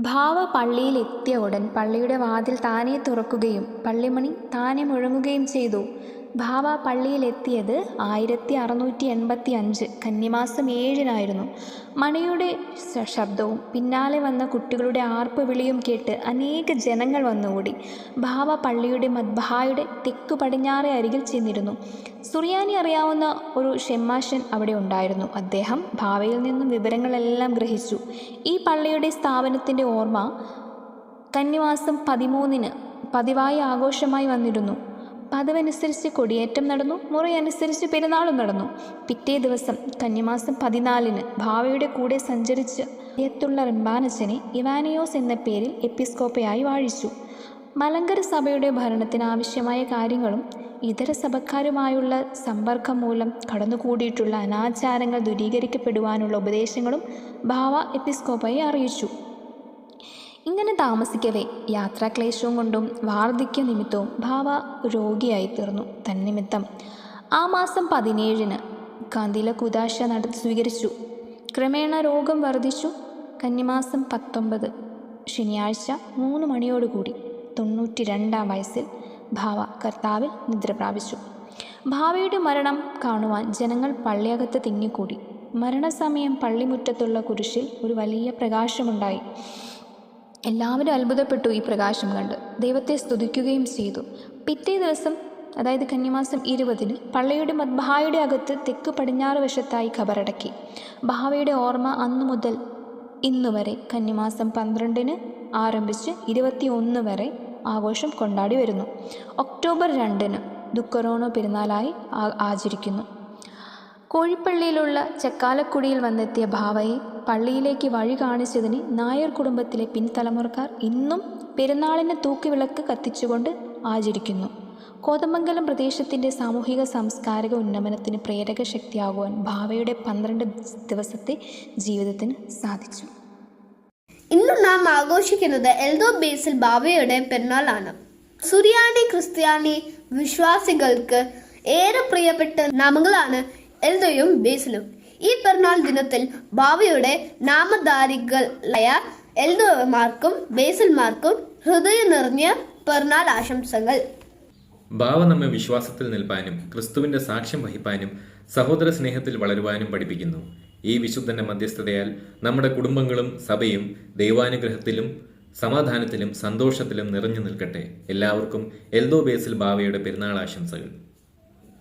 ഭാവ പള്ളിയിലെത്തിയ ഉടൻ പള്ളിയുടെ വാതിൽ താനേ തുറക്കുകയും പള്ളിമണി താനെ മുഴങ്ങുകയും ചെയ്തു. ഭാവ പള്ളിയിലെത്തിയത് 1685 കന്നിമാസം 7-നായിരുന്നു. മണിയുടെ ശബ്ദവും പിന്നാലെ വന്ന കുട്ടികളുടെ ആർപ്പ് വിളിയും കേട്ട് അനേക ജനങ്ങൾ വന്നുകൂടി. ഭാവ പള്ളിയുടെ മദ്ബഹായുടെ തെക്കു പടിഞ്ഞാറേ അരികിൽ ചെന്നിരുന്നു. സുറിയാനി അറിയാവുന്ന ഒരു ഷെമ്മാശൻ അവിടെ ഉണ്ടായിരുന്നു. അദ്ദേഹം ഭാവയിൽ നിന്നും വിവരങ്ങളെല്ലാം ഗ്രഹിച്ചു. ഈ പള്ളിയുടെ സ്ഥാപനത്തിൻ്റെ ഓർമ്മ കന്നിമാസം 13-ന് പതിവായി ആഘോഷമായി വന്നിരുന്നു. പതിവനുസരിച്ച് കൊടിയേറ്റം നടന്നു. മുറയനുസരിച്ച് പെരുന്നാളും നടന്നു. പിറ്റേ ദിവസം കന്നിമാസം 14-ന് ഭാവയുടെ കൂടെ സഞ്ചരിച്ച് യത്തുള്ള റംബാനച്ചനെ ഇവാനിയോസ് എന്ന പേരിൽ എപ്പിസ്കോപ്പയായി വാഴിച്ചു. മലങ്കര സഭയുടെ ഭരണത്തിന് ആവശ്യമായ കാര്യങ്ങളും ഇതര സഭക്കാരുമായുള്ള സമ്പർക്കം മൂലം കടന്നുകൂടിയിട്ടുള്ള അനാചാരങ്ങൾ ദൂരീകരിക്കപ്പെടുവാനുള്ള ഉപദേശങ്ങളും ഭാവ എപ്പിസ്കോപ്പയെ അറിയിച്ചു. ഇങ്ങനെ താമസിക്കവേ യാത്രാക്ലേശവും കൊണ്ടും വാർദ്ധക്യ നിമിത്തവും ഭാവ രോഗിയായി തീർന്നു. തന്നിമിത്തം ആ മാസം 17-ന് കാന്തില കുദാശ സ്വീകരിച്ചു. ക്രമേണ രോഗം വർദ്ധിച്ചു. കന്നിമാസം 19 ശനിയാഴ്ച 3 മണിയോടുകൂടി 92-ാം വയസ്സിൽ ഭാവ കർത്താവിൽ നിദ്ര പ്രാപിച്ചു. ഭാവയുടെ മരണം കാണുവാൻ ജനങ്ങൾ പള്ളിയകത്ത് തിങ്ങിക്കൂടി. മരണസമയം പള്ളിമുറ്റത്തുള്ള കുരിശിൽ ഒരു വലിയ പ്രകാശമുണ്ടായി. എല്ലാവരും അത്ഭുതപ്പെട്ടു ഈ പ്രകാശം കണ്ട് ദൈവത്തെ സ്തുതിക്കുകയും ചെയ്തു. പിറ്റേ ദിവസം, അതായത് കന്നിമാസം 20-ന് പള്ളിയുടെ മദ്ബഹായുടെ അകത്ത് തെക്ക് പടിഞ്ഞാറ് വശത്തായി ഖബറടക്കി. ഭാവയുടെ ഓർമ്മ അന്നു മുതൽ ഇന്നുവരെ കന്നിമാസം 12-ന് ആരംഭിച്ച് 21 വരെ ആഘോഷം കൊണ്ടാടി വരുന്നു. ഒക്ടോബർ 2-ന് ദുഃഖറോണോ പെരുന്നാളായി ആചരിക്കുന്നു. കോഴിപ്പള്ളിയിലുള്ള ചക്കാലക്കുടിയിൽ വന്നെത്തിയ ഭാവയെ പള്ളിയിലേക്ക് വഴി കാണിച്ചതിന് നായർ കുടുംബത്തിലെ പിൻതലമുറക്കാർ ഇന്നും പെരുന്നാളിന് തൂക്കിവിളക്ക് കത്തിച്ചുകൊണ്ട് ആചരിക്കുന്നു. കോതമംഗലം പ്രദേശത്തിൻ്റെ സാമൂഹിക സാംസ്കാരിക ഉന്നമനത്തിന് പ്രേരക ശക്തിയാകുവാൻ ഭാവയുടെ 12 ദിവസത്തെ ജീവിതത്തിന് സാധിച്ചു. ഇന്ന് നാം ആഘോഷിക്കുന്നത് എൽദോ ബേസിൽ ഭാവയുടെ പെരുന്നാളാണ്. സുറിയാനി ക്രിസ്ത്യാനി വിശ്വാസികൾക്ക് ഏറെ പ്രിയപ്പെട്ട നാമങ്ങളാണ് എൽദോയും ബേസിലും. ഈ പെരുന്നാൾ ദിനത്തിൽ ഭാവയുടെ നാമധാരികളായ എൽദോമാർക്കും ബേസിൽമാർക്കും ഹൃദയം നിറഞ്ഞ പെരുന്നാൾ ആശംസകൾ. ഭാവ നമ്മെ വിശ്വാസത്തിൽ നിൽപ്പാനും ക്രിസ്തുവിന്റെ സാക്ഷ്യം വഹിപ്പാനും സഹോദര സ്നേഹത്തിൽ വളരുവാനും പഠിപ്പിക്കുന്നു. ഈ വിശുദ്ധന്റെ മധ്യസ്ഥതയാൽ നമ്മുടെ കുടുംബങ്ങളും സഭയും ദൈവാനുഗ്രഹത്തിലും സമാധാനത്തിലും സന്തോഷത്തിലും നിറഞ്ഞു നിൽക്കട്ടെ. എല്ലാവർക്കും എൽദോ ബേസിൽ ഭാവയുടെ പെരുന്നാൾ ആശംസകൾ.